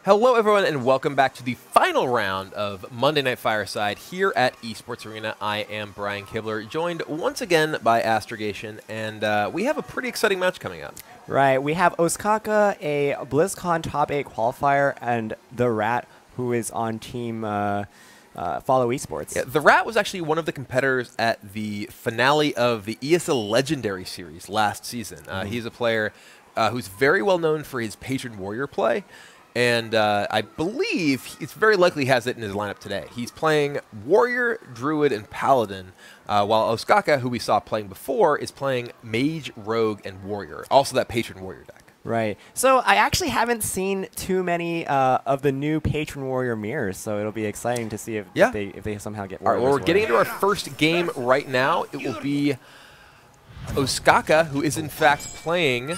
Hello, everyone, and welcome back to the final round of Monday Night Fireside here at Esports Arena. I am Brian Kibler, joined once again by Astrogation, and we have a pretty exciting match coming up. Right, we have Ostkaka, a BlizzCon top 8 qualifier, and Th3RaT, who is on team Follow Esports. Yeah, Th3RaT was actually one of the competitors at the finale of the ESL Legendary Series last season. He's a player who's very well known for his Patron Warrior play. And I believe it's very likely he has it in his lineup today. He's playing Warrior, Druid, and Paladin, while Ostkaka, who we saw playing before, is playing Mage, Rogue, and Warrior. Also that Patron Warrior deck. Right. So I actually haven't seen too many of the new Patron Warrior mirrors, so it'll be exciting to see if, if they somehow get Warrior. All right, well, we're getting into our first game right now. It will be Ostkaka, who is in fact playing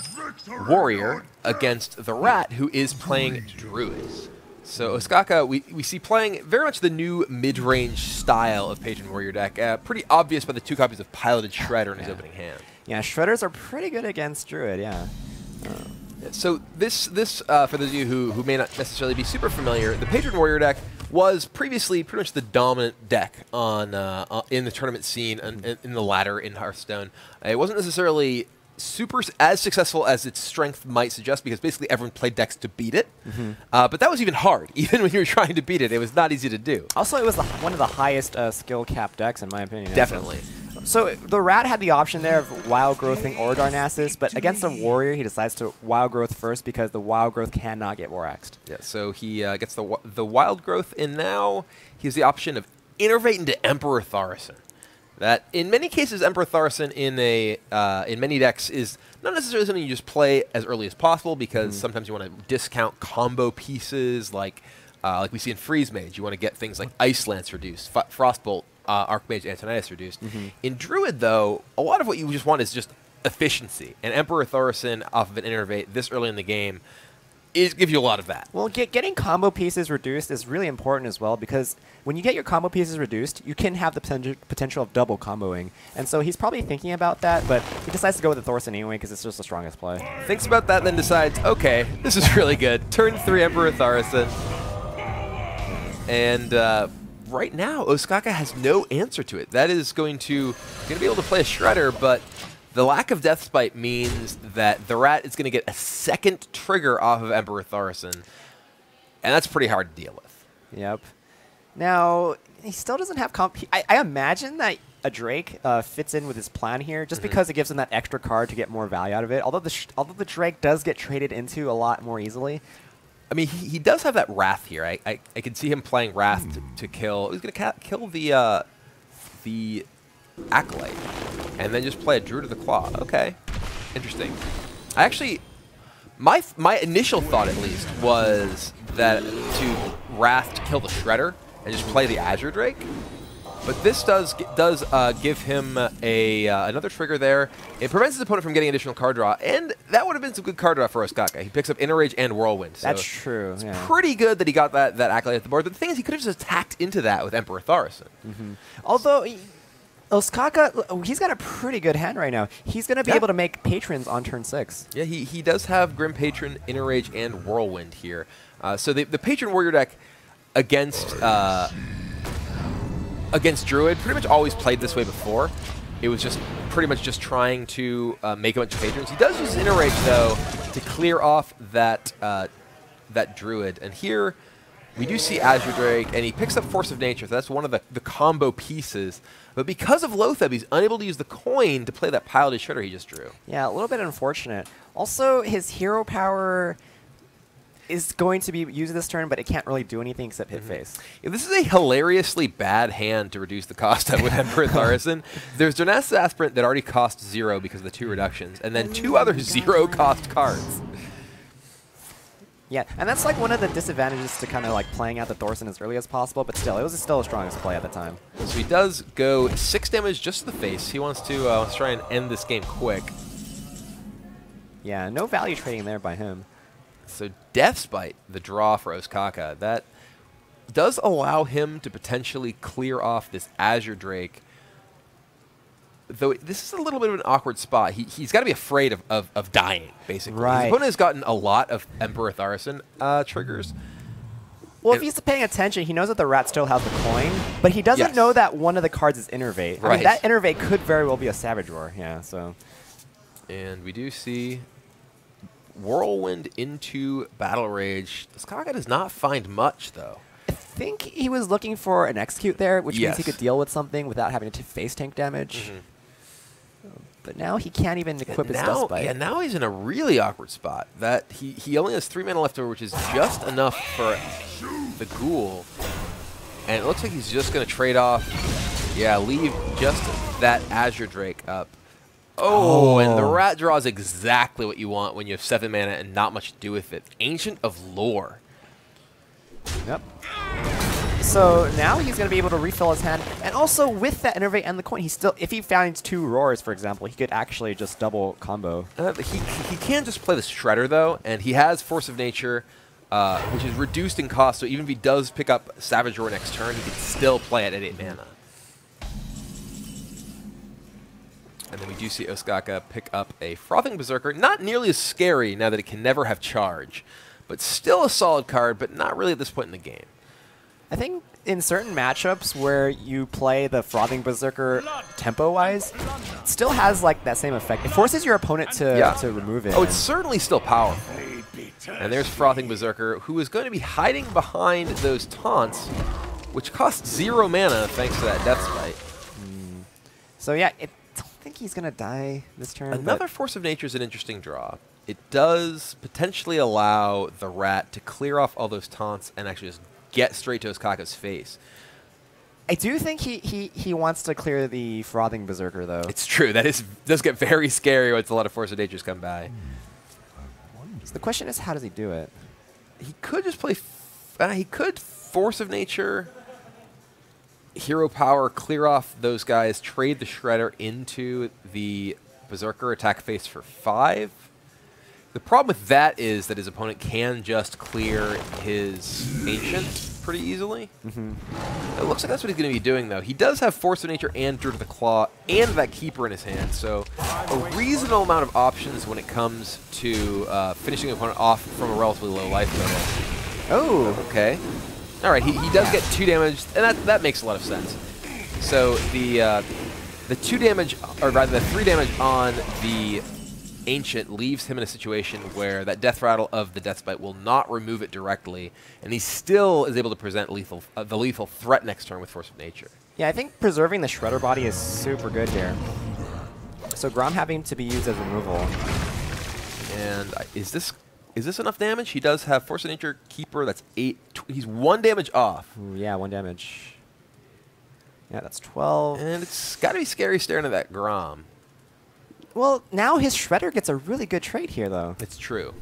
Warrior, against Th3RaT, who is playing Druid. So Ostkaka, we see playing very much the new mid-range style of Patron Warrior deck. Pretty obvious by the 2 copies of Piloted Shredder in his opening hand. Yeah, Shredders are pretty good against Druid, yeah. So this for those of you who may not necessarily be super familiar, the Patron Warrior deck was previously pretty much the dominant deck on in the tournament scene and in the ladder in Hearthstone. It wasn't necessarily as successful as its strength might suggest, because basically everyone played decks to beat it. But that was even hard. Even when you were trying to beat it, it was not easy to do. Also, it was one of the highest skill cap decks, in my opinion. Definitely. So Th3RaT had the option there of Wild Growthing or Darnassus, but against a Warrior, he decides to Wild Growth first because the Wild Growth cannot get Waraxed. Yeah, so he gets the Wild Growth, and now he has the option of Innervate into Emperor Thaurissan. That, in many cases, Emperor Thaurissan in many decks is not necessarily something you just play as early as possible, because sometimes you want to discount combo pieces like we see in Freeze Mage. You want to get things like Ice Lance reduced, Frostbolt, Archmage Antonius reduced. In Druid, though, a lot of what you just want is just efficiency. And Emperor Thaurissan off of an Innervate this early in the game gives you a lot of that. Well, getting combo pieces reduced is really important as well, because when you get your combo pieces reduced, you can have the potential of double comboing. And so he's probably thinking about that, but he decides to go with the Thaurissan anyway because it's just the strongest play. Thinks about that, then decides, okay, this is really good. Turn 3 Emperor Thaurissan. And right now, Ostkaka has no answer to it. That is going to be able to play a Shredder, but the lack of Death Spite means that Th3RaT is going to get a second trigger off of Emperor Thaurissan, and that's pretty hard to deal with. Yep. Now, he still doesn't have I imagine that a Drake fits in with his plan here, just because it gives him that extra card to get more value out of it, although the Drake does get traded into a lot more easily. I mean, he does have that Wrath here. I can see him playing Wrath to kill. He's going to kill the Acolyte, and then just play a Druid of the Claw. Okay, interesting. I actually, my initial thought at least was that to Wrath to kill the Shredder and just play the Azure Drake. But this does give him another trigger there. It prevents his opponent from getting additional card draw, and that would have been some good card draw for Ostkaka. He picks up Inner Rage and Whirlwind. So that's true. It's pretty good that he got that Acolyte at the board. But the thing is, he could have just attacked into that with Emperor Thaurissan. Although Ostkaka, he's got a pretty good hand right now. He's going to be able to make Patrons on turn 6. Yeah, he does have Grim Patron, Inner Rage, and Whirlwind here. So the Patron Warrior deck against Druid pretty much always played this way before. It was just pretty much just trying to make a bunch of Patrons. He does use Inner Rage, though, to clear off that Druid. And here we do see Azure Drake, and he picks up Force of Nature. So that's one of the combo pieces. But because of Loatheb, he's unable to use the coin to play that Piloted Shredder he just drew. Yeah, a little bit unfortunate. Also, his hero power is going to be used this turn, but it can't really do anything except hit face. Yeah, this is a hilariously bad hand to reduce the cost of with Emperor Thaurissan. There's Darnassus Aspirant that already cost 0 because of the 2 reductions, and then 2 other 0-cost cards. Yeah, and that's like one of the disadvantages to kind of like playing out the Thaurissan as early as possible, but still, it was still a strongest play at the time. So he does go 6 damage just to the face. He wants to try and end this game quick. Yeah, no value trading there by him. So Death Spite, the draw for Ostkaka, that does allow him to potentially clear off this Azure Drake. Though this is a little bit of an awkward spot. He's got to be afraid of dying, basically. Right. His opponent has gotten a lot of Emperor Thaurissan triggers. Well, if he's paying attention, he knows that the rat still has the coin, but he doesn't know that one of the cards is Innervate. Right. I mean, that Innervate could very well be a Savage Roar. Yeah, so. And we do see Whirlwind into Battle Rage. Ostkaka does not find much, though. I think he was looking for an Execute there, which means he Yes. could deal with something without having to face tank damage. But now he can't even equip his Dust Bite. Yeah, now he's in a really awkward spot. That he only has 3 mana left over, which is just enough for the Ghoul. And it looks like he's just going to trade off. Yeah, leave just that Azure Drake up. Oh, and the Rat draws exactly what you want when you have 7 mana and not much to do with it. Ancient of Lore. Yep. So now he's going to be able to refill his hand, and also with that Innervate and the coin, he still, if he finds 2 Roars, for example, he could actually just double combo. He can just play the Shredder, though, and he has Force of Nature, which is reduced in cost, so even if he does pick up Savage Roar next turn, he can still play it at 8 mana. And then we do see Ostkaka pick up a Frothing Berserker. Not nearly as scary now that it can never have charge, but still a solid card, but not really at this point in the game. I think in certain matchups where you play the Frothing Berserker tempo-wise, it still has like that same effect. It forces your opponent to remove it. Oh, it's certainly still powerful. And there's Frothing Berserker, who is going to be hiding behind those taunts, which cost 0 mana thanks to that Death Spite. So yeah, I don't think he's going to die this turn. Another Force of Nature is an interesting draw. It does potentially allow the Rat to clear off all those taunts and actually just get straight to Ostkaka's face. I do think he wants to clear the Frothing Berserker, though. It's true. That does get very scary once a lot of Force of Natures come by. So the question is, how does he do it? He could just play... he could Force of Nature, Hero Power, clear off those guys, trade the Shredder into the Berserker, attack face for 5. The problem with that is that his opponent can just clear his Ancient pretty easily. It looks like that's what he's going to be doing, though. He does have Force of Nature and Druid of the Claw and that Keeper in his hand, so a reasonable amount of options when it comes to finishing an opponent off from a relatively low life total. Oh, Okay. All right, he does get 2 damage, and that makes a lot of sense. So the 2 damage, or rather the 3 damage on the Ancient leaves him in a situation where that Death Rattle of the Death Spite will not remove it directly, and he still is able to present the lethal threat next turn with Force of Nature. yeah, I think preserving the Shredder body is super good here. So Grom having to be used as removal. And is this enough damage? He does have Force of Nature, Keeper, that's 8. He's 1 damage off. Ooh, yeah, 1 damage. Yeah, that's 12. And it's got to be scary staring at that Grom. Well, now his Shredder gets a really good trade here, though. It's true.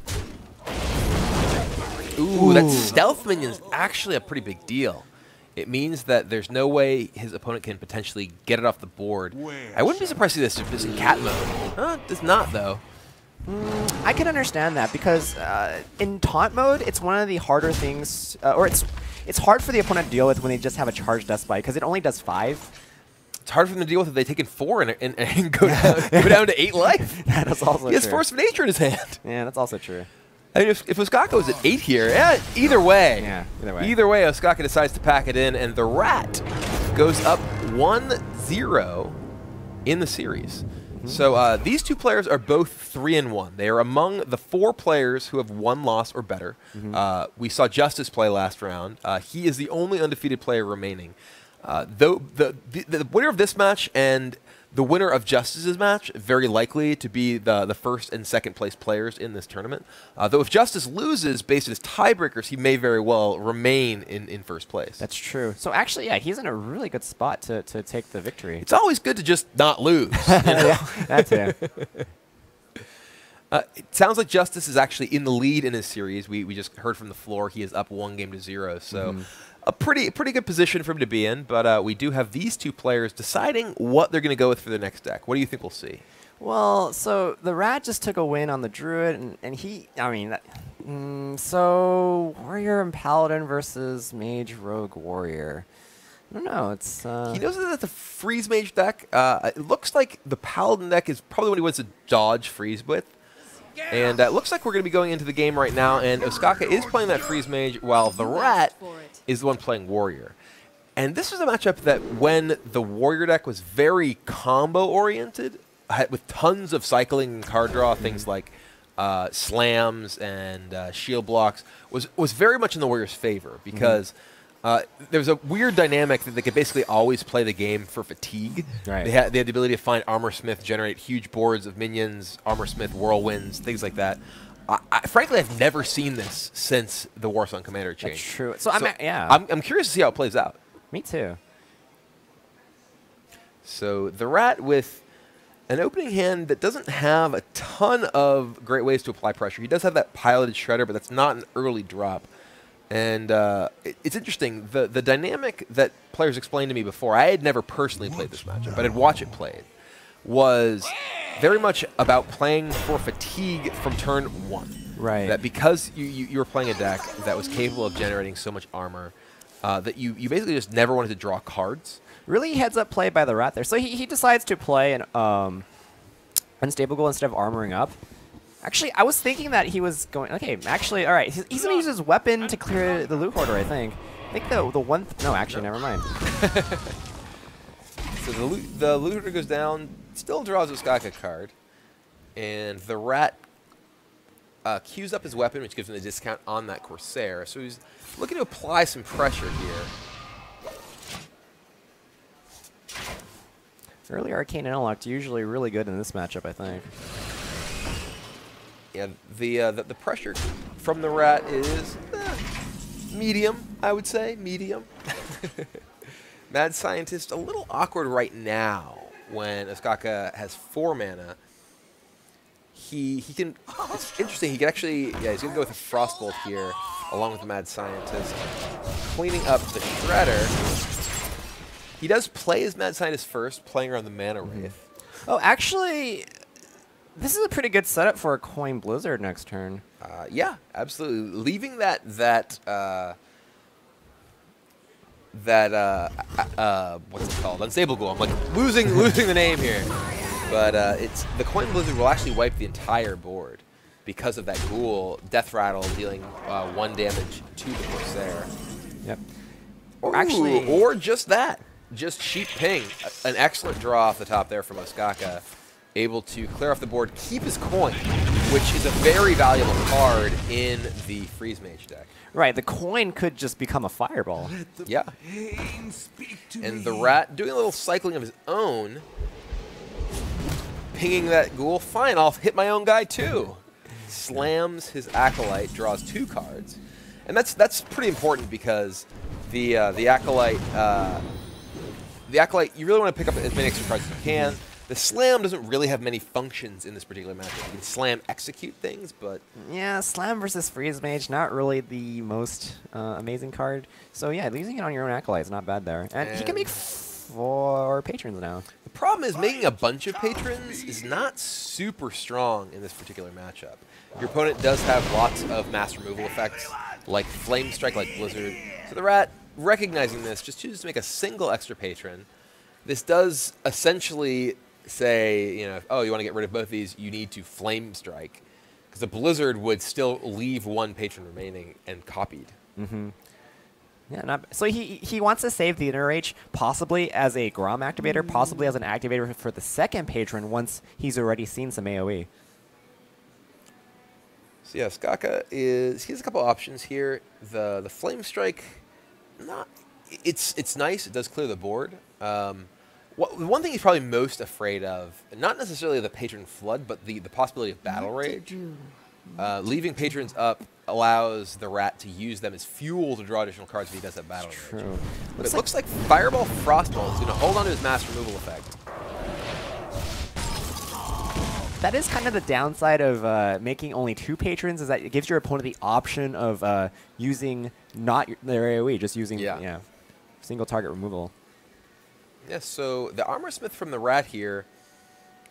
Ooh, that stealth minion is actually a pretty big deal. It means that there's no way his opponent can potentially get it off the board. I wouldn't be surprised to see this just in cat mode. Huh? Does not, though. I can understand that because in taunt mode, it's one of the harder things, or it's hard for the opponent to deal with when they just have a charged Death Spite because it only does 5. It's hard for them to deal with if they take in 4 and go down to 8 life. That's also true. He has Force of Nature in his hand. Yeah, that's also true. I mean, if Ostkaka was at 8 here, yeah, either way. Yeah, either way. Either way, Ostkaka decides to pack it in, and the Rat goes up 1-0 in the series. So these 2 players are both 3-1. They are among the 4 players who have 1 loss or better. We saw Justice play last round. He is the only undefeated player remaining. Though the winner of this match and the winner of Justice's match very likely to be the first and second place players in this tournament. Though if Justice loses based on his tiebreakers, he may very well remain in first place. That's true. So actually, yeah, he's in a really good spot to take the victory. It's always good to just not lose. You know? Yeah, that's it. It sounds like Justice is actually in the lead in his series. We just heard from the floor he is up 1-0, so a pretty good position for him to be in. But we do have these 2 players deciding what they're going to go with for their next deck. What do you think we'll see? Well, so the Rat just took a win on the Druid, and he, I mean, so Warrior and Paladin versus Mage, Rogue, Warrior. I don't know. It's he knows that it's a freeze mage deck. It looks like the Paladin deck is probably what he wants to dodge freeze with. And it looks like we're going to be going into the game right now, and Ostkaka is playing that Freeze Mage, while Th3RaT is the one playing Warrior. And this was a matchup that when the Warrior deck was very combo-oriented, with tons of cycling and card draw, things like slams and shield blocks, was very much in the Warrior's favor, because there's a weird dynamic that they could basically always play the game for fatigue. Right. They had the ability to find Armor Smith, generate huge boards of minions, Armor Smith whirlwinds, things like that. Frankly, I've never seen this since the Warsong Commander change. That's true. So I'm curious to see how it plays out. Me too. So Th3RaT with an opening hand that doesn't have a ton of great ways to apply pressure. He does have that piloted Shredder, but that's not an early drop. And it's interesting. The dynamic that players explained to me before, I had never personally played this matchup, but I'd watch it played, was very much about playing for fatigue from turn 1. Right. That because you were playing a deck that was capable of generating so much armor, that you basically just never wanted to draw cards. Really heads-up play by Th3RaT there. So he decides to play an Unstable Goal instead of armoring up. Actually, I was thinking that he was going... Okay, actually, all right. He's going to use his weapon to clear the loot hoarder, I think. I think the one... no, actually, never mind. So the loot hoarder goes down, still draws a Ostkaka card, and Th3RaT queues up his weapon, which gives him a discount on that Corsair. So he's looking to apply some pressure here. Early Arcane Intellect, usually really good in this matchup, I think. Yeah, the pressure from Th3RaT is medium, I would say, medium. Mad Scientist, a little awkward right now when Ostkaka has 4 mana. He can, it's interesting, he can actually, yeah, he's going to go with a Frostbolt here, along with the Mad Scientist. Cleaning up the Shredder. He does play his Mad Scientist first, playing around the Mana Wraith. Oh, actually, this is a pretty good setup for a Coin Blizzard next turn. Yeah, absolutely. Leaving that what's it called? Unstable Goal. I'm like losing the name here. But it's the Coin Blizzard will actually wipe the entire board because of that Ghoul Death Rattle dealing 1 damage to the Corsair. Yep. Or actually, or just that. Just Sheep Ping. An excellent draw off the top there from Ostkaka. Able to clear off the board, keep his coin, which is a very valuable card in the Freeze Mage deck. Right, the coin could just become a fireball. Yeah. And Th3RaT doing a little cycling of his own, pinging that Ghoul. Fine, I'll hit my own guy too. Slams his Acolyte, draws 2 cards. And that's pretty important because the Acolyte, you really want to pick up as many extra cards as you can. The Slam doesn't really have many functions in this particular matchup. You can Slam execute things, but... Yeah, Slam versus Freeze Mage, not really the most amazing card. So yeah, using it on your own Acolyte is not bad there. And he can make 4 patrons now. The problem is making a bunch of patrons is not super strong in this particular matchup. Your opponent does have lots of mass removal effects, like Flame Strike, like Blizzard. So Th3RaT, recognizing this, just chooses to make a single extra patron. This does essentially say, you know, oh, you want to get rid of both these, you need to Flame Strike. Because the Blizzard would still leave 1 patron remaining and copied. Mm-hmm. Yeah, so he wants to save the Inner H, possibly as a Grom activator, possibly as an activator for the second patron once he's already seen some AoE. So yeah, Ostkaka he has a couple options here. The Flame Strike, it's nice, it does clear the board. The one thing he's probably most afraid of, not necessarily the patron flood, but the possibility of battle rage. Leaving patrons up allows Th3RaT to use them as fuel to draw additional cards if he does have battle rage. True. But it looks like Fireball Frostbolt is going to hold on to his mass removal effect. That is kind of the downside of making only 2 patrons, is that it gives your opponent the option of using not their AoE, just using single target removal. Yeah, so the Armor Smith from Th3RaT here,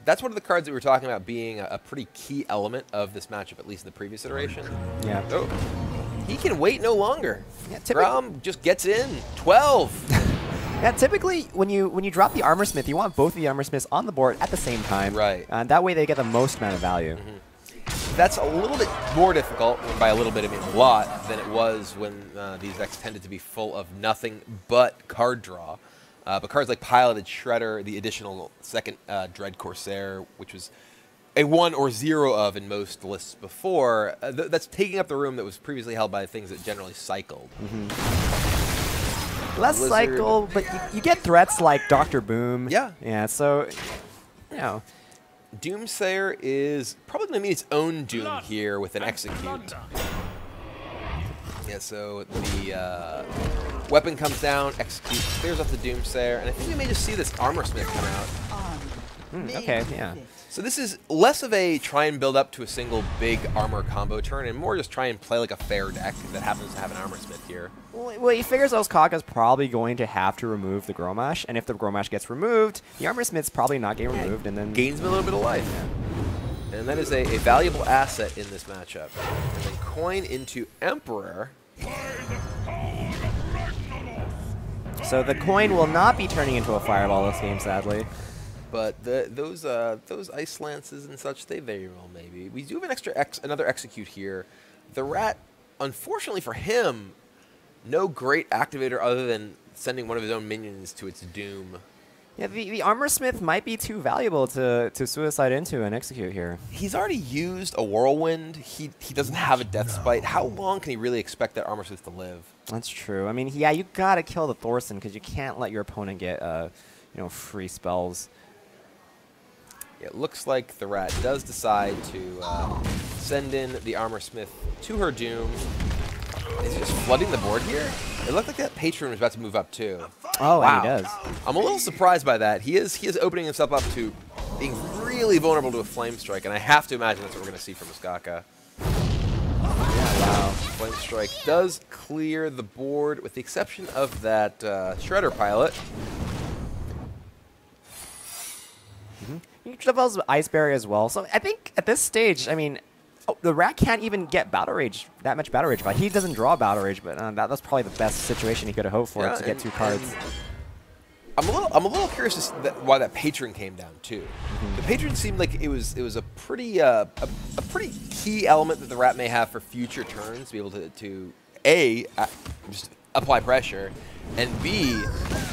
that's one of the cards that we were talking about being a pretty key element of this matchup, at least in the previous iteration. Yeah. Oh, he can wait no longer. Yeah, Grom just gets in. 12. Yeah, typically when you drop the Armor Smith, you want both of the Armor Smiths on the board at the same time. Right. And that way they get the most amount of value. Mm-hmm. that's a little bit more difficult, and by a little bit I mean a lot, than it was when these decks tended to be full of nothing but card draw. But cards like Paladin, Shredder, the additional second Dread Corsair, which was a 1 or 0 of in most lists before, that's taking up the room that was previously held by things that generally cycled. Less Blizzard. cycle, but you get threats like Dr. Boom. Yeah. Yeah, so, you know. Doomsayer is probably going to mean its own Doom here with an Execute. Yeah, so the weapon comes down, Execute, clears off the Doomsayer, and I think we may just see this Armor Smith come out. Okay, yeah. So this is less of a try and build up to a single big armor combo turn, and more just try and play like a fair deck that happens to have an Armor Smith here. Well, he figures Ostkaka's probably going to have to remove the Grommash, and if the Grommash gets removed, the Armor Smith's probably not getting removed, and then Gains him a little bit of life. And that is a valuable asset in this matchup. And then coin into Emperor. So the coin will not be turning into a fireball this game, sadly. But those Ice Lances and such, they very well maybe. We do have an another Execute here. The Rat, unfortunately for him, no great activator other than sending one of his own minions to its doom. Yeah, the Armor Smith might be too valuable to suicide into and execute here. He's already used a Whirlwind. He doesn't have a Death Spite. How long can he really expect that Armor Smith to live? That's true. I mean, yeah, you gotta kill the Thorson because you can't let your opponent get free spells. It looks like the Rat does decide to send in the Armor Smith to her doom. Is he just flooding the board here? It looked like that Patron was about to move up too. Oh, wow. And he does. I'm a little surprised by that. He is opening himself up to being really vulnerable to a Flame Strike, and I have to imagine that's what we're going to see from Ostkaka. Yeah, wow. Flame Strike does clear the board, with the exception of that Shredder pilot. He develops Ice Barrier as well. So I think at this stage, I mean, the Rat can't even get Battle Rage, that much Battle Rage. But he doesn't draw Battle Rage, but that's probably the best situation he could have hoped for to get 2 cards. I'm a little curious why that Patron came down too. The Patron seemed like it was a pretty key element that the Rat may have for future turns, to be able to A, just apply pressure, and B,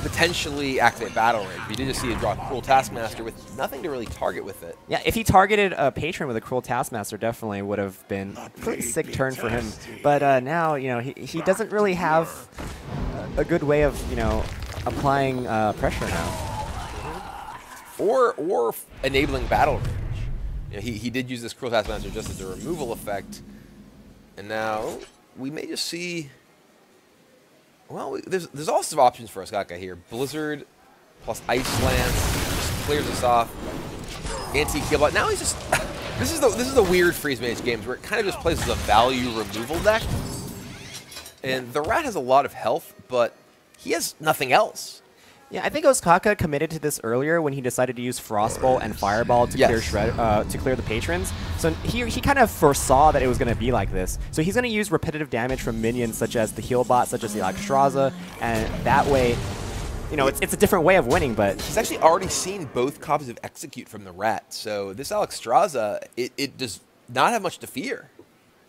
potentially activate Battle Rage. We did just see it draw Cruel Taskmaster with nothing to really target with it. Yeah, if he targeted a Patron with a Cruel Taskmaster, definitely would have been a pretty sick turn for him. But now, he doesn't really have a good way of, applying pressure now. Or enabling Battle Rage. He did use this Cruel Taskmaster just as a removal effect. And now we may just see... Well, there's all sorts of options for Ostkaka here. Blizzard plus Ice Lance just clears us off. Anti-Kibler. Now he's just... this is the weird Freeze Mage games where it kind of just plays as a value removal deck. And the Rat has a lot of health, but he has nothing else. Yeah, I think Ostkaka committed to this earlier when he decided to use Frostbolt and Fireball to clear the Patrons. So he kind of foresaw that it was going to be like this. So he's going to use repetitive damage from minions such as the heal bot, such as the Alexstrasza, and that way, it's a different way of winning. But he's actually already seen both copies of Execute from the Rat. So this Alexstrasza, it does not have much to fear.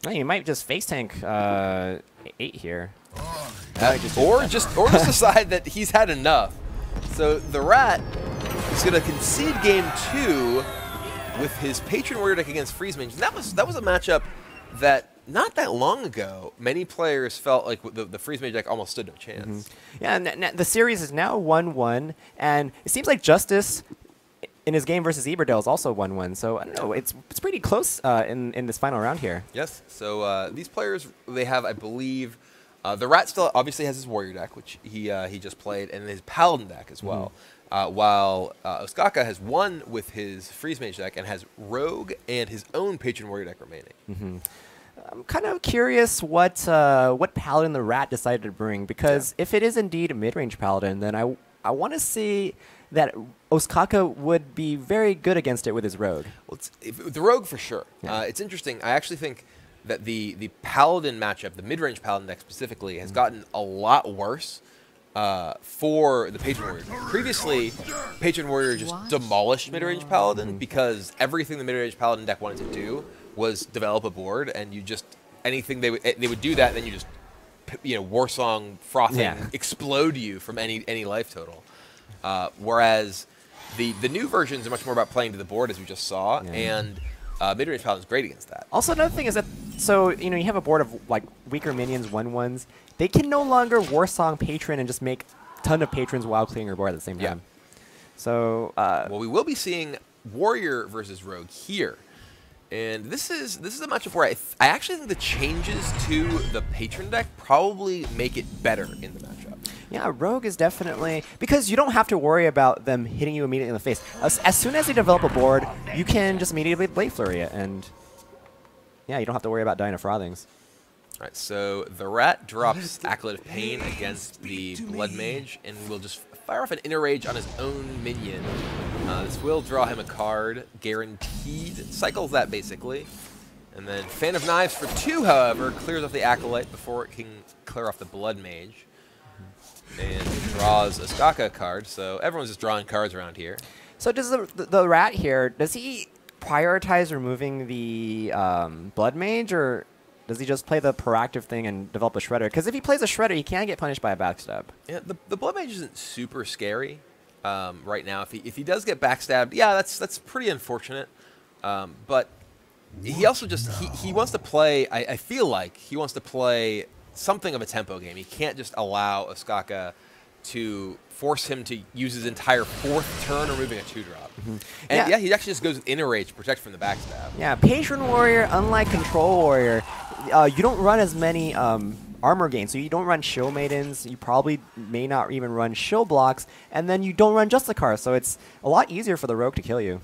You might just face tank 8 here. Or just decide that he's had enough. So the Rat is going to concede game 2 with his Patron Warrior deck against Freeze Mage. And that was a matchup that not that long ago many players felt like the Freeze Mage deck almost stood no chance. Yeah, and the series is now 1-1, and it seems like Justice in his game versus Eberdale is also 1-1. So I don't know, it's pretty close in this final round here. Yes. So these players, they have, I believe. The Rat still obviously has his Warrior deck, which he just played, and his Paladin deck as well. While Ostkaka has won with his Freeze Mage deck and has Rogue and his own Patron Warrior deck remaining. I'm kind of curious what Paladin the Rat decided to bring, because if it is indeed a mid-range Paladin, then I want to see that Ostkaka would be very good against it with his Rogue. Well, the Rogue for sure. Yeah. It's interesting. I actually think that the Paladin matchup, the mid-range Paladin deck specifically, has gotten a lot worse for the Patron Warrior. Previously, Patron Warrior just demolished mid-range Paladin because everything the mid-range Paladin deck wanted to do was develop a board, and you just anything they would do that, and then you just Warsong frothing explode you from any life total. Whereas the new versions are much more about playing to the board, as we just saw, and mid-range Paladin's great against that. Also, another thing is that, so, you have a board of, like, weaker minions, 1/1s. They can no longer Warsong Patron and just make a ton of Patrons while clearing your board at the same time. So, well, we will be seeing Warrior versus Rogue here. And this is a matchup where I actually think the changes to the Patron deck probably make it better in the matchup. Yeah, Rogue is definitely, because you don't have to worry about them hitting you immediately in the face. As soon as they develop a board, you can just immediately Blade Flurry it, and yeah, you don't have to worry about dying to Frothings. All right, so Th3RaT drops Acolyte of Pain against the Blood Mage, and will just fire off an Inner Rage on his own minion. This will draw him a card, guaranteed. Cycles that, basically. And then Fan of Knives for 2, however, clears off the Acolyte before it can clear off the Blood Mage. And draws a Ostkaka card, so everyone's just drawing cards around here. So does the rat here, does he prioritize removing the Blood Mage, or does he just play the proactive thing and develop a Shredder? Because if he plays a Shredder, he can get punished by a backstab. Yeah, the Blood Mage isn't super scary right now. If he does get backstabbed, yeah, that's pretty unfortunate. But he also just he wants to play. I feel like he wants to play something of a tempo game. He can't just allow Ostkaka to force him to use his entire 4th turn removing a 2-drop. And yeah, he actually just goes with Inner Rage to protect from the backstab. Yeah, Patron Warrior, unlike Control Warrior, you don't run as many armor gains. So you don't run Shill Maidens, you probably may not even run Shill Blocks, and then you don't run Justicar, so it's a lot easier for the Rogue to kill you.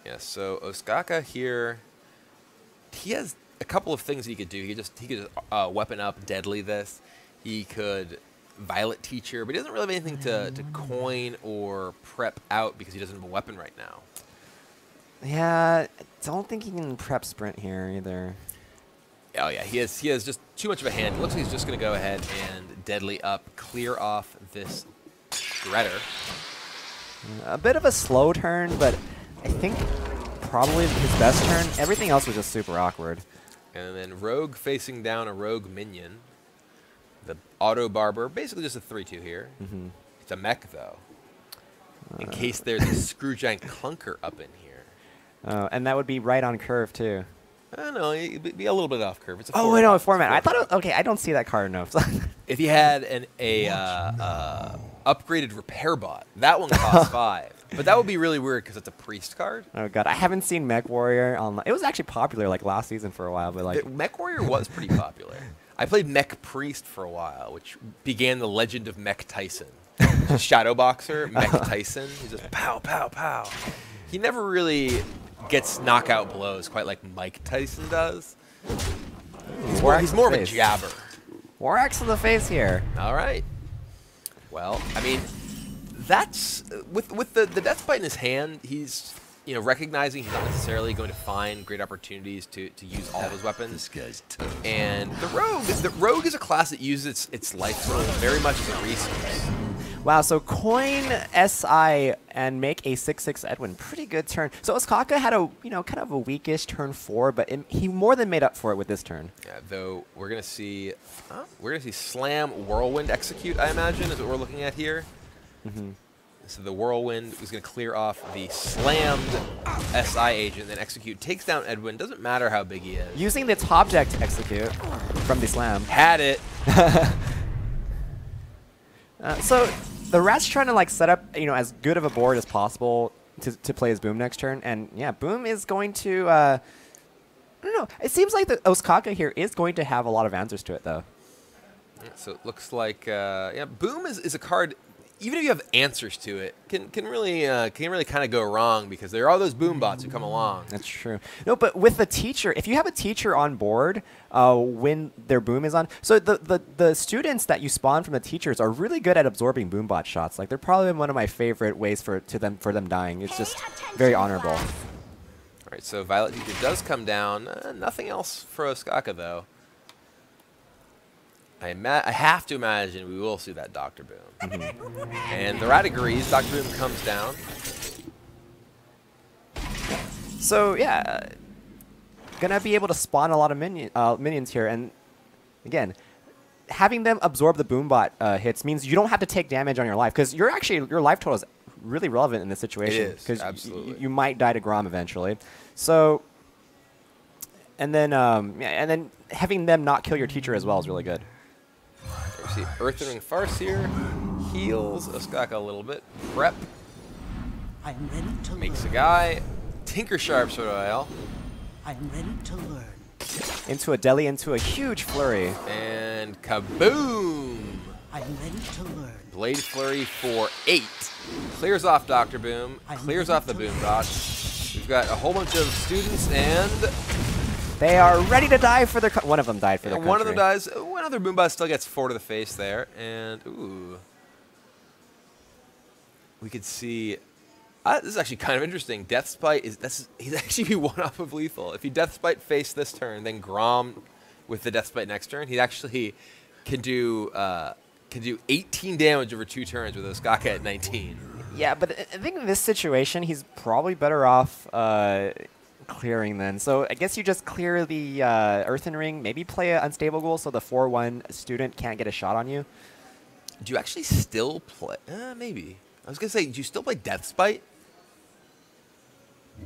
Yeah, so Ostkaka here, he has a couple of things he could do. He could weapon up, deadly this. He could Violet Teacher, but he doesn't really have anything to coin or prep out because he doesn't have a weapon right now. Yeah, I don't think he can prep Sprint here either. Oh yeah, he has just too much of a hand. It looks like he's just going to go ahead and deadly up, clear off this Shredder. A bit of a slow turn, but I think probably his best turn. Everything else was just super awkward. And then Rogue facing down a Rogue minion. The Auto Barber, basically just a 3/2 here. It's a mech, though, in case there's a Screwgiant Clunker up in here. And that would be right on curve, too. I don't know, it'd be a little bit off curve. It's a wait, no, format. I thought, okay, I don't see that card enough. If you had a upgraded Repair Bot, that one costs 5. But that would be really weird because it's a Priest card. Oh, God. I haven't seen Mech Warrior online. It was actually popular like last season for a while. But like Mech Warrior was pretty popular. I played Mech Priest for a while, which began the legend of Mech Tyson. Shadow Boxer, Mech Tyson. He's just pow, pow, pow. He never really gets knockout blows quite like Mike Tyson does. He's more of a jabber. War Axe in the face here. All right. Well, I mean, that's with the Death Bite in his hand, he's recognizing he's not necessarily going to find great opportunities to use all those weapons. This guy's tough. And the Rogue is a class that uses its life total very much as a resource. Wow, so coin SI and make a 6/6 Edwin. Pretty good turn. So Ostkaka had a kind of a weakish turn 4, but he more than made up for it with this turn. Yeah, though we're gonna see Slam Whirlwind execute. I imagine is what we're looking at here. So the Whirlwind is going to clear off the slammed SI agent, then execute, takes down Edwin. Doesn't matter how big he is. Using the top deck to execute from the slam. Had it. So the Rat's trying to like set up as good of a board as possible to play his Boom next turn, and yeah, Boom is going to. I don't know. It seems like the Ostkaka here is going to have a lot of answers to it though. So it looks like Boom is a card. Even if you have answers to it, can really kind of go wrong because there are those boom bots who come along. That's true. No, but with the teacher, if you have a teacher on board when their boom is on, so the students that you spawn from the teachers are really good at absorbing boom bot shots. Like they're probably one of my favorite ways for them dying. It's just very honorable. All right, so Violet Teacher does come down. Nothing else for Ostkaka though. I have to imagine we will see that Dr. Boom. And Th3RaT agrees. Dr. Boom comes down. So, yeah, gonna be able to spawn a lot of minions here, and again, having them absorb the Boombot hits means you don't have to take damage on your life, because your life total is really relevant in this situation. It is, because you might die to Grom eventually. So, and then having them not kill your teacher as well is really good. We see Earth Ring Farseer heals Ostkaka a little bit. Prep. I'm ready to Makes learn. a guy. Tinker Sharp Soil. I'm ready to learn. Into a deli, into a huge flurry. And kaboom! I'm ready to learn. Blade Flurry for 8. Clears off Dr. Boom. Clears off the Boom Bot. We've got a whole bunch of students, and They are ready to die for their. One of them died for their one of them country. dies. One other Boom Bot still gets 4 to the face there, and ooh, we could see. This is actually kind of interesting. Death Spite he'd actually be one off of lethal. If he Death Spite face this turn, then Grom with the Death Spite next turn, he'd actually can do 18 damage over 2 turns with Ostkaka at 19. Yeah, but I think in this situation, he's probably better off clearing then. So I guess you just clear the Earthen Ring, maybe play an Unstable Ghoul so the 4/1 student can't get a shot on you. Do you actually still play? Maybe. I was gonna say, do you still play Death Spite?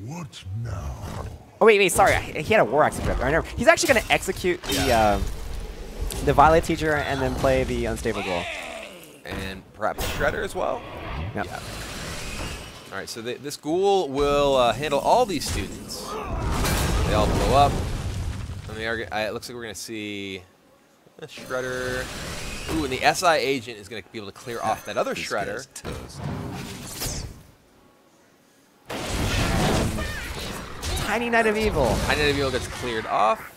What now? Oh wait, sorry, he had a War Axe Drift. I remember. He's actually going to execute the Violet Teacher and then play the Unstable Ghoul. And perhaps Shredder as well? Yep. Yeah. All right, so this ghoul will handle all these students. They all blow up. And they are. It looks like we're going to see a Shredder. Ooh, and the SI agent is going to be able to clear off that other Shredder. Tiny Knight of Evil. Tiny Knight of Evil gets cleared off.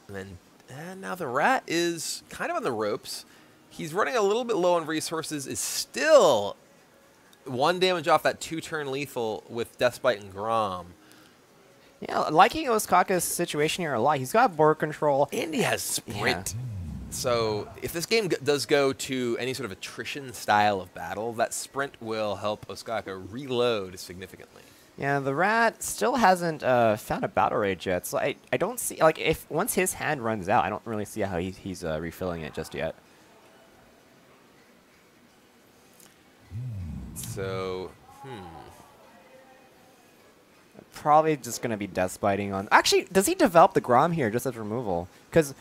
And now the Rat is kind of on the ropes. He's running a little bit low on resources, is still 1 damage off that 2-turn lethal with Deathbite and Grom. Yeah, liking Ostkaka's situation here a lot. He's got board control. And he has sprint. Yeah. So if this game does go to any sort of attrition style of battle, that sprint will help Ostkaka reload significantly. Yeah, the Rat still hasn't found a battle rage yet, so I don't see, like, if once his hand runs out, I don't really see how he's refilling it just yet. So, Probably just going to be Death Spiting on... Actually, does he develop the Grom here just as removal? Because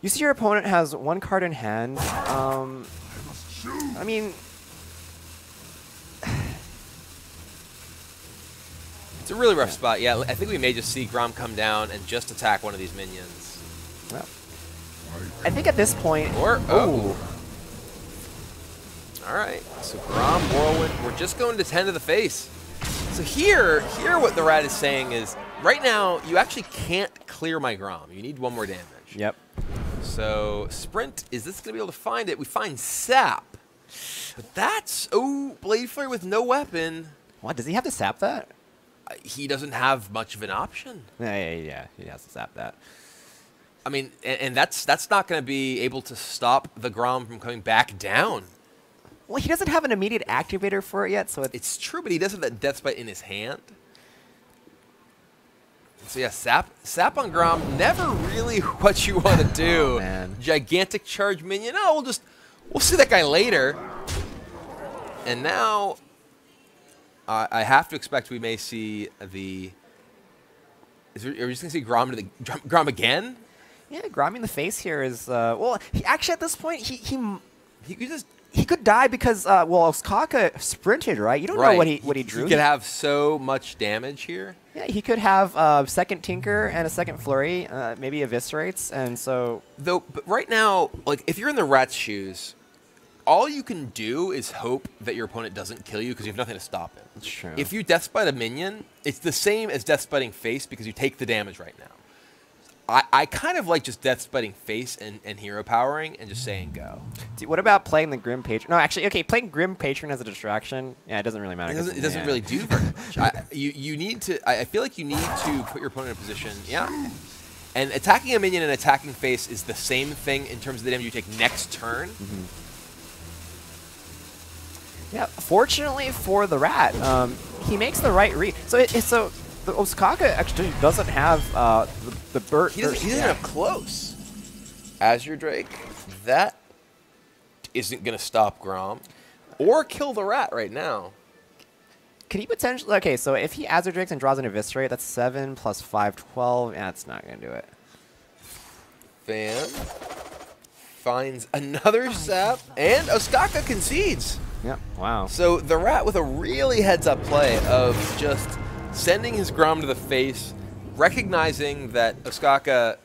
you see your opponent has 1 card in hand. I mean... It's a really rough spot. Yeah, I think we may just see Grom come down and just attack one of these minions. Well, I think at this point... Or... Oh! Alright, so Grom, Whirlwind, we're just going to 10 to the face. So here what the Rat is saying is, right now, you actually can't clear my Grom. You need 1 more damage. Yep. So, Sprint, is this going to be able to find it? We find Sap. But that's... Oh, Blade Flare with no weapon. What, does he have to sap that? He doesn't have much of an option. Yeah, he has to sap that. I mean, and that's not going to be able to stop the Grom from coming back down. Well, he doesn't have an immediate activator for it yet, so it's true, but he does have that Death Spite in his hand. So yeah, Sap on Grom, never really what you want to do. Oh, man. Gigantic charge minion. Oh, we'll see that guy later. And now, I have to expect we may see the. Are we just gonna see Grom again? Yeah, Grom in the face here is well. Actually, at this point, He could die because Ostkaka sprinted, right? You don't know what he drew. He could have so much damage here. Yeah, he could have second Tinker and a second Flurry, maybe Eviscerates, and so. But right now, like if you're in the Rat's shoes, all you can do is hope that your opponent doesn't kill you because you have nothing to stop him. That's true. If you Death Spite a minion, it's the same as Death Spiting face because you take the damage right now. I kind of like just Death Spiting face and hero powering and just saying go. What about playing the Grim Patron? No, actually, okay, playing Grim Patron as a distraction, yeah, it doesn't really matter. It doesn't really do very much. You need to. I feel like you need to put your opponent in a position. Yeah. And attacking a minion and attacking face is the same thing in terms of the damage you take next turn. Mm-hmm. Yeah, fortunately for the Rat, he makes the right read. So the Ostkaka actually doesn't have the burst. He doesn't have close. Azure Drake, that isn't going to stop Grom or kill the Rat right now. Could he potentially... Okay, so if he Azure Drakes and draws an Eviscerate, that's 7 plus 5, 12. Yeah, that's not going to do it. Fan finds another sap, and Ostkaka concedes. Yep, wow. So the Rat with a really heads-up play of just sending his Grom to the face, recognizing that Ostkaka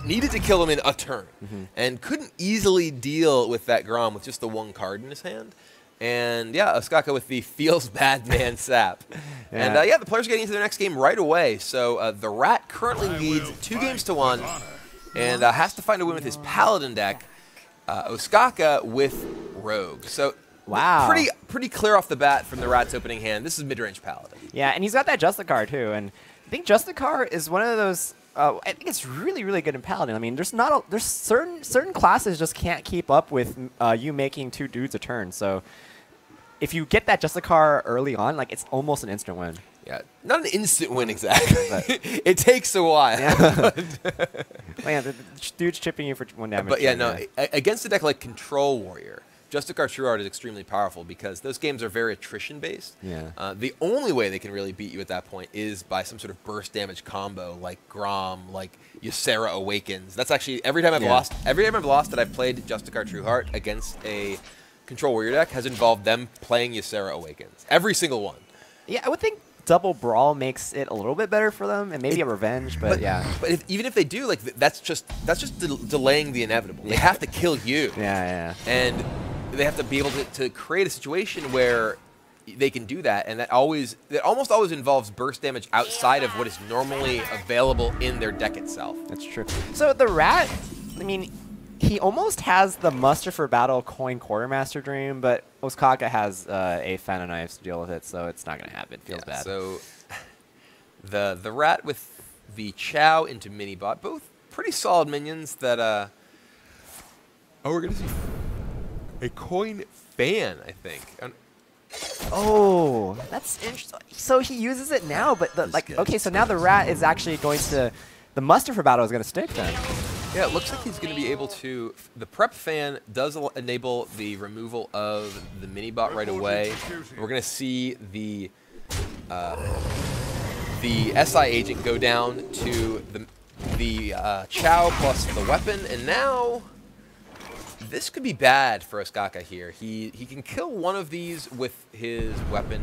needed to kill him in a turn, and couldn't easily deal with that Grom with just the one card in his hand. And yeah, Ostkaka with the feels bad man sap. And yeah, the players getting into their next game right away. So the Rat currently leads 2-1 and has to find a win with his Paladin deck. Ostkaka with Rogue. So wow, pretty clear off the bat from the Rat's opening hand. This is mid-range Paladin. Yeah, and he's got that Justicar too. And I think Justicar is one of those. I think it's really, really good in Paladin. I mean, there's certain classes just can't keep up with you making 2 dudes a turn. So if you get that Justicar early on, like it's almost an instant win. Yeah, not an instant win exactly. It takes a while. Yeah. Well, yeah, the dude's chipping you for 1 damage. But yeah, no, against a deck like Control Warrior, Justicar True Art is extremely powerful because those games are very attrition-based. Yeah. The only way they can really beat you at that point is by some sort of burst damage combo, like Grom, like Ysera Awakens. That's actually every time I've lost that I've played Justicar True Heart against a Control Warrior deck has involved them playing Ysera Awakens. Every single one. Yeah, I would think double brawl makes it a little bit better for them, and maybe a revenge. But yeah. But even if they do, like that's just delaying the inevitable. They have to kill you. Yeah. And they have to be able to create a situation where they can do that, and that almost always involves burst damage outside of what is normally available in their deck itself. That's true. So the Rat, I mean, he almost has the Muster for Battle coin Quartermaster Dream, but Ostkaka has a Fan of Knives to deal with it, so it's not going to happen. It feels bad. So the Rat with the Chow into Minibot, both pretty solid minions that oh, we're going to see a coin Fan, I think. Oh, that's interesting. So he uses it now, but okay, so now the Rat is actually going to, the Muster for Battle is going to stick then. Yeah, it looks like he's going to be able to. The Prep Fan does enable the removal of the Minibot right away. We're going to see the SI agent go down to the Chow plus the weapon, and now this could be bad for Ostkaka here. He can kill one of these with his weapon.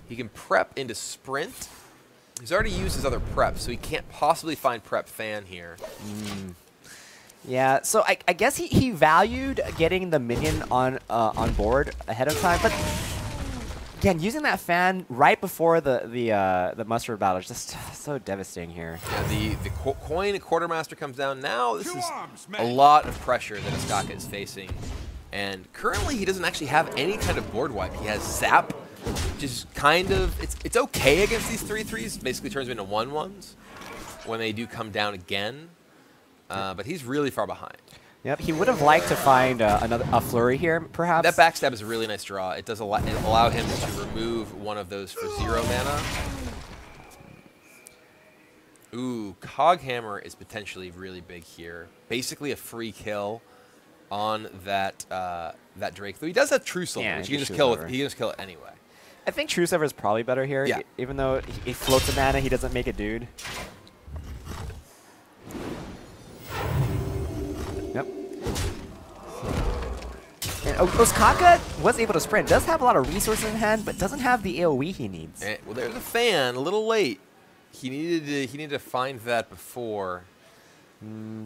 He can prep into sprint. He's already used his other prep, so he can't possibly find Prep Fan here. Yeah, so I guess he valued getting the minion on board ahead of time, but again, using that Fan right before the Muster Battle is just so devastating here. Yeah, the coin Quartermaster comes down now. This is a lot of pressure that Ostkaka is facing, and currently he doesn't actually have any kind of board wipe. He has Zap, which is kind of it's okay against these 3/3s. Basically turns them into 1/1s when they do come down again. But he's really far behind. Yep, he would have liked to find a flurry here, perhaps. That backstab is a really nice draw. It does allow him to remove one of those for 0 mana. Ooh, Coghammer is potentially really big here. Basically a free kill on that that Drake. Though he does have True Silver, which he can just kill with. He can just kill it anyway. I think True Silver is probably better here. Yeah. Even though he floats a mana, he doesn't make a dude. Yep. And Ostkaka was able to sprint. Does have a lot of resources in hand, but doesn't have the AoE he needs. Well, there's a Fan, a little late. He needed to find that before.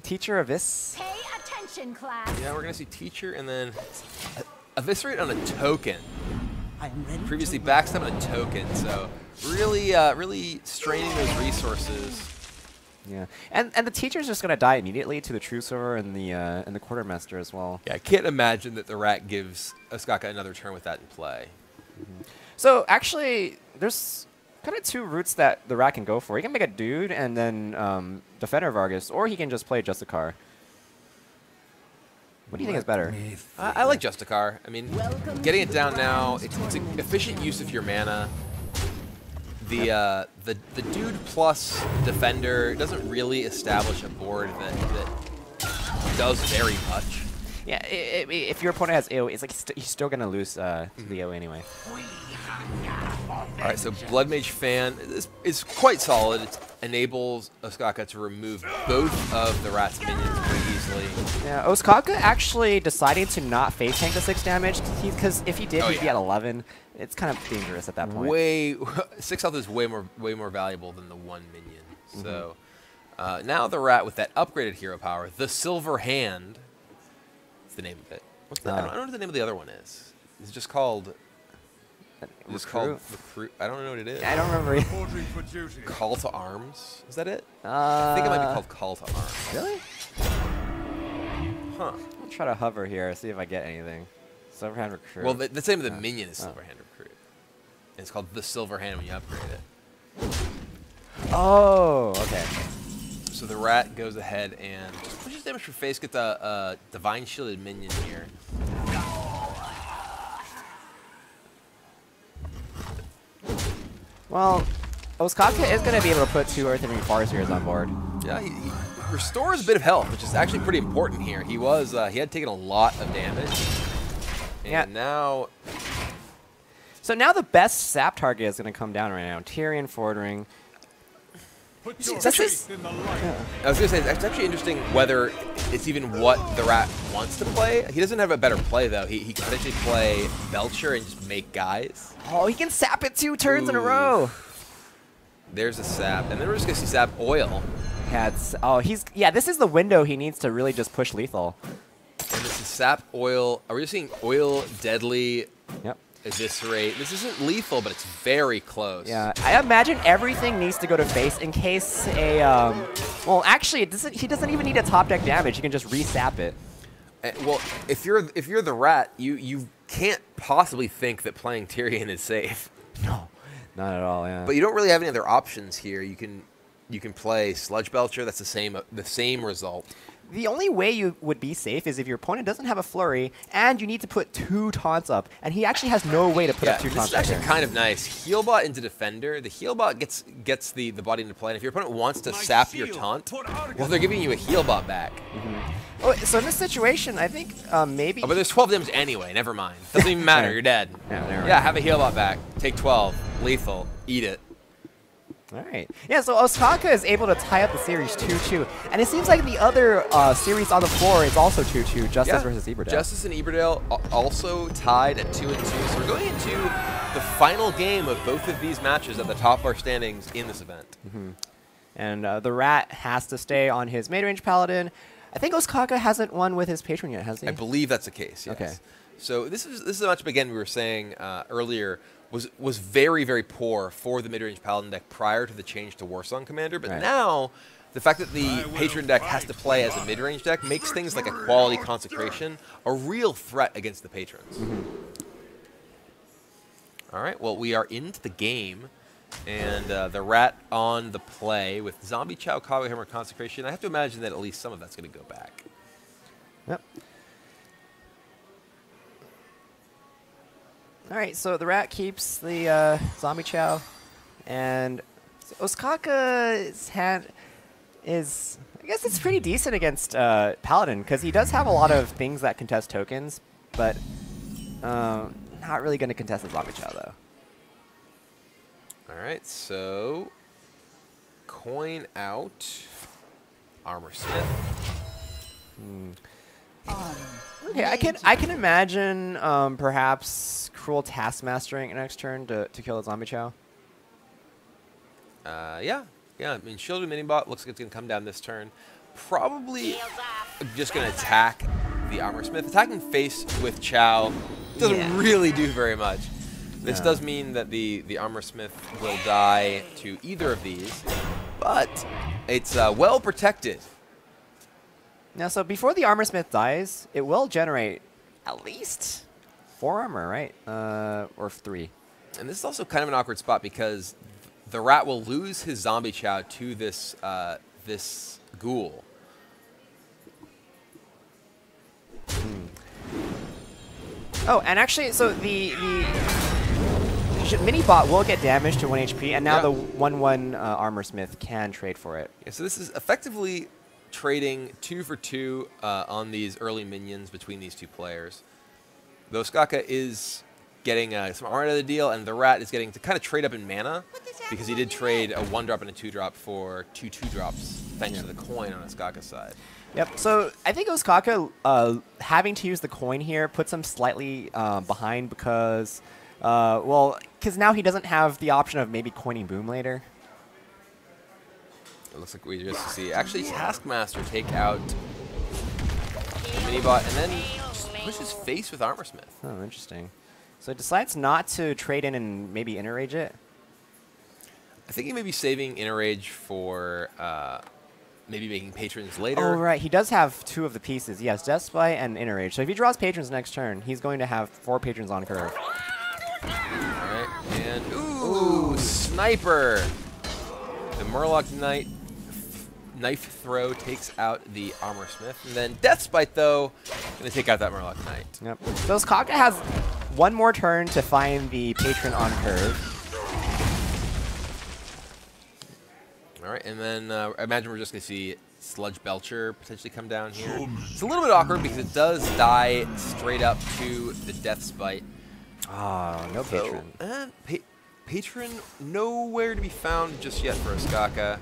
Teacher Abyss. Pay attention, class. Yeah, we're gonna see Teacher and then Eviscerate on a token. I am ready. Previously backstab on a token, so really straining those resources. Yeah, and the Teacher's just gonna die immediately to the True Silver and the Quartermaster as well. Yeah, I can't imagine that the Rat gives Ostkaka another turn with that in play. So actually, there's kind of 2 routes that the Rat can go for. He can make a dude and then Defender Vargas, or he can just play Justicar. What do you think is better? I like Justicar. I mean, getting it down now, it's an efficient use of your mana. The dude plus defender doesn't really establish a board that does very much. Yeah, if your opponent has AoE, it's like he's still gonna lose to the AoE anyway. All right, so Blood Mage Fan is quite solid. It enables Ostkaka to remove both of the Rat's minions pretty easily. Yeah, Ostkaka actually deciding to not face tank the 6 damage, because if he did, he'd be at 11. It's kind of dangerous at that point. 6 health is way more valuable than the 1 minion. So now the Rat with that upgraded hero power, the Silver Hand. What's the name of it? I don't know what the name of the other one is. It's just called. It's called Recruit. I don't know what it is. I don't remember. Call to Arms. Is that it? I think it might be called Call to Arms. Really? Huh. I'll try to hover here, see if I get anything. Silver Hand Recruit. Well, the name of the minion is Silver Hand Recruit. And it's called the Silver Hand when you upgrade it. Oh, okay. So the Rat goes ahead and just pushes damage for face, gets a Divine Shielded minion here. Well, Ostkaka is going to be able to put 2 Earth and Ring Farseers on board. Yeah, he restores a bit of health, which is actually pretty important here. He had taken a lot of damage. And now... So now the best sap target is going to come down right now. Tyrion, Forward Ring. I was going to say, it's actually interesting whether it's even what the Rat wants to play. He doesn't have a better play, though. He could potentially play Belcher and just make guys. Oh, he can sap it 2 turns in a row. There's a sap. And then we're just going to see sap oil. Yeah, this is the window he needs to really just push lethal. And this is sap oil. Are we just seeing oil, deadly, eviscerate? This isn't lethal, but it's very close. Yeah, I imagine everything needs to go to face in case a, well, actually, he doesn't even need a top deck damage. He can just re-sap it. Well, if you're the Rat, you can't possibly think that playing Tyrion is safe. No, not at all. Yeah. But you don't really have any other options here. You can play Sludge Belcher. That's the same result. The only way you would be safe is if your opponent doesn't have a flurry and you need to put 2 taunts up, and he actually has no way to put up 2 taunts. This is actually kind of nice. Healbot into defender. The healbot gets the body into play, and if your opponent wants to sap your taunt, well, they're giving you a healbot back. Oh, so in this situation, I think maybe... Oh, but there's 12 damage anyway. Never mind. Doesn't even matter. You're dead. Yeah, have a healbot back. Take 12. Lethal. Eat it. All right. Yeah, so Ostkaka is able to tie up the series 2-2. And it seems like the other series on the floor is also 2-2, Justice versus Iberdale. Justice and Iberdale also tied at 2-2. So we're going into the final game of both of these matches at the top of our standings in this event. And the Rat has to stay on his mid-range Paladin. I think Ostkaka hasn't won with his Patron yet, has he? I believe that's the case, yes. Okay. So this is a matchup, again, we were saying earlier, was very, very poor for the mid-range Paladin deck prior to the change to Warsong Commander. But now, the fact that the Patron deck has to play as a mid-range deck makes things like a quality Consecration a real threat against the Patrons. All right, well, we are into the game. And the Rat on the play with Zombie Chow, Kawa Hammer, Consecration. I have to imagine that at least some of that's going to go back. Yep. All right, so the Rat keeps the Zombie Chow, and Ostkaka's hand is, I guess it's pretty decent against Paladin, because he does have a lot of things that contest tokens, but not really going to contest the Zombie Chow, though. All right, so coin out Armor Smith. Okay, I can imagine perhaps Cruel Taskmastering next turn to kill the Zombie Chow. Yeah. I mean, Shielded Minibot looks like it's going to come down this turn. Probably just going to attack the Armor Smith. Attacking face with Chow doesn't really do very much. This does mean that the Armor Smith will die to either of these, but it's well protected. Now, so before the Armor Smith dies, it will generate at least 4 armor, right? Or 3. And this is also kind of an awkward spot because the Rat will lose his Zombie Chow to this this ghoul. Oh, and actually, so the Mini bot will get damaged to 1 HP, and now Yeah. the 1/1 armor smith can trade for it. Yeah, so this is effectively trading 2 for 2 on these early minions between these two players. Though Ostkaka is getting some armor out of the deal, and the Rat is getting to kind of trade up in mana because he did trade a 1-drop and a 2-drop for 2 2-drops thanks to the coin on Ostkaka's side. Yep. So I think Ostkaka having to use the coin here puts him slightly behind because, because now he doesn't have the option of maybe coining Boom later. It looks like we just see actually Taskmaster take out Minibot and then just push his face with Armor Smith. Oh, interesting. So it decides not to trade in and maybe Inner Rage it. I think he may be saving Inner Rage for maybe making patrons later. Oh, right. He does have 2 of the pieces. He has Death Spite and Inner Rage. So if he draws patrons next turn, he's going to have 4 patrons on curve. All right, and ooh, Sniper! The Murloc Knight knife throw takes out the Armor Smith, and then Death Spite though gonna take out that Murloc Knight. Yep. So Ostkaka has 1 more turn to find the patron on curve. All right, and then I imagine we're just going to see Sludge Belcher potentially come down here. It's a little bit awkward because it does die straight up to the Death Spite. Oh, no patron. Patron nowhere to be found just yet for Ostkaka.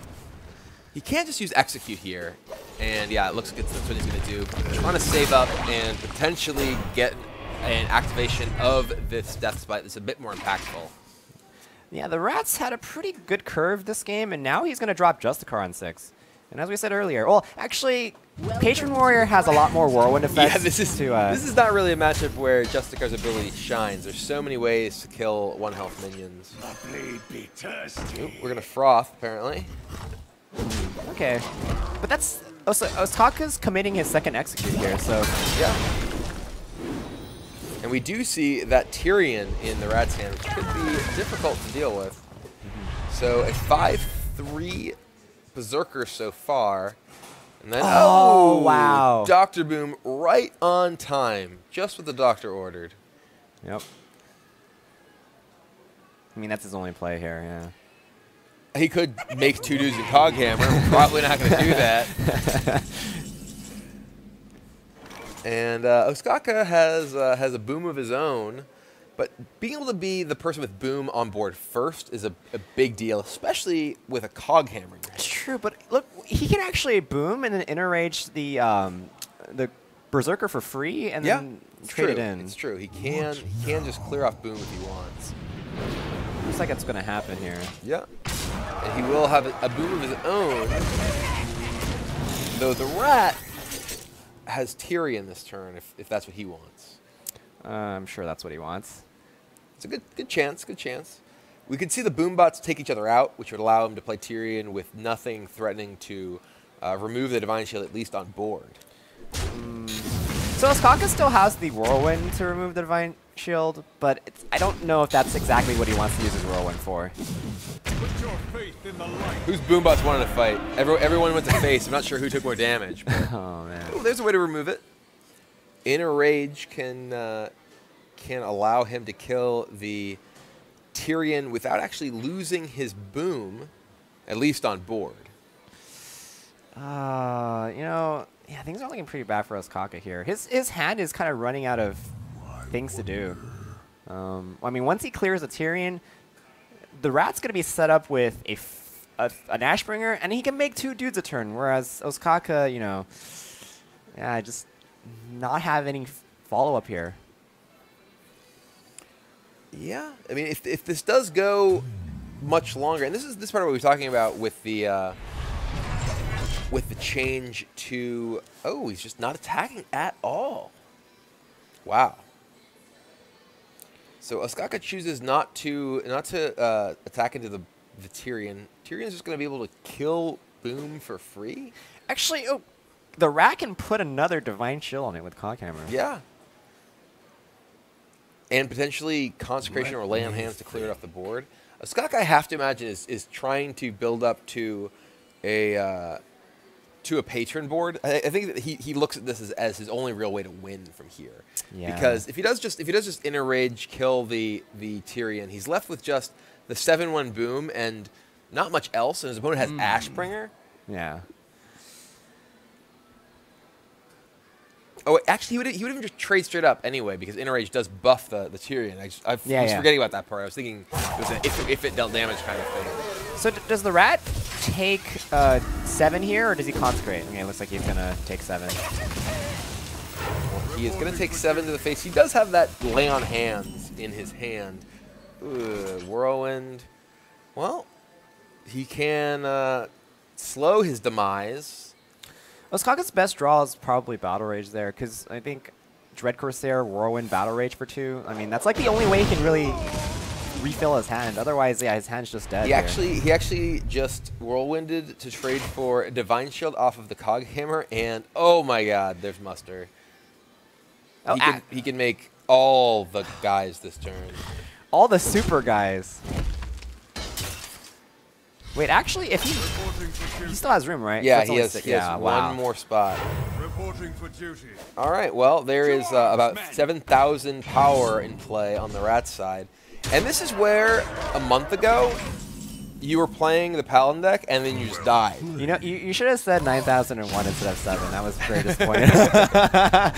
He can't just use Execute here. And yeah, it looks like that's what he's going to do. Trying to save up and potentially get an activation of this Death Spite that's a bit more impactful. Yeah, the Rats had a pretty good curve this game, and now he's going to drop Justicar on 6. And as we said earlier, well, actually, Patron Warrior has a lot more Whirlwind effects. Yeah, this is not really a matchup where Justicar's ability shines. There's so many ways to kill 1-health minions. Oop, we're going to Froth, apparently. Okay. But that's... Ostkaka's committing his second Execute here, so... Yeah. And we do see that Tyrion in the Rat's hand, which could be difficult to deal with. So a 5-3 Berserker so far. And then, oh, wow. Dr. Boom right on time. Just what the doctor ordered. Yep. I mean, that's his only play here, yeah. He could make 2 dudes in Coghammer. Probably not going to do that. And Ostkaka has a Boom of his own, but being able to be the person with Boom on board first is a big deal, especially with a Coghammer. It's true, but look, he can actually Boom and then Inner Rage the Berserker for free and then trade it in. It's true. He can just clear off Boom if he wants. Looks like it's going to happen here. Yeah. And he will have a Boom of his own, though the Rat has Tyrion this turn if that's what he wants. I'm sure that's what he wants. It's a good chance. We could see the Boombots take each other out, which would allow him to play Tyrion with nothing threatening to remove the Divine Shield, at least on board. So Ostkaka still has the Whirlwind to remove the Divine Shield, but I don't know if that's exactly what he wants to use his Whirlwind for. Whose Boombots wanted to fight? Everyone went to face. I'm not sure who took more damage. Oh, man. Ooh, there's a way to remove it. Inner Rage can allow him to kill the Tyrion without actually losing his Boom, at least on board. Yeah, things are looking pretty bad for Ostkaka here. His hand is kind of running out of things to do. I mean, once he clears the Tyrion, the Rat's going to be set up with an Ashbringer, and he can make 2 dudes a turn, whereas Ostkaka, just not have any follow-up here. Yeah, I mean, if this does go much longer, and this part of what we're talking about with the change to he's just not attacking at all. Wow. So Ostkaka chooses not to attack into the Tyrion. Tyrion's just going to be able to kill Boom for free. Actually, the Rat can put another Divine Shield on it with Coghammer. Yeah. And potentially Consecration or Lay on Hands to clear it off the board. Ostkaka, I have to imagine, is trying to build up to a to a patron board, I think that he looks at this as his only real way to win from here. Yeah. Because if he does just inner rage kill the Tyrion, he's left with just the 7/1 boom and not much else, and his opponent has Ashbringer. Yeah. Oh, actually, he would even just trade straight up anyway, because inner rage does buff the Tyrion. I was forgetting about that part. I was thinking it was an if it dealt damage kind of thing. So does the rat take 7 here, or does he consecrate? Okay, it looks like he's gonna take 7. He is going to take 7 to the face. He does have that lay on hands in his hand. Ugh, Whirlwind. Well, he can slow his demise. Ostkaka's best draw is probably Battle Rage there, because I think Dread Corsair, Whirlwind, Battle Rage for 2. I mean, that's like the only way he can really refill his hand. Otherwise, yeah, his hand's just dead. He actually just Whirlwinded to trade for a Divine Shield off of the Coghammer, and oh my God, there's Muster. He can make all the guys this turn. All the super guys. Wait, actually, if he still has room, right? Yeah, So he it's has, only six. one more spot. Reporting for duty. All right, well, there is about 7,000 power in play on the Rat side. And this is where, a month ago, you were playing the Paladin deck, and then you just died. You know, you should have said 9,001 instead of 7. That was very disappointing.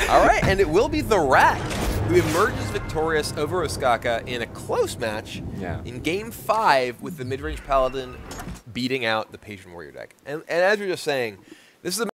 All right, and it will be the Th3RaT who emerges victorious over Ostkaka in a close match in Game 5 with the mid-range Paladin beating out the Patron Warrior deck. And as we were just saying, this is a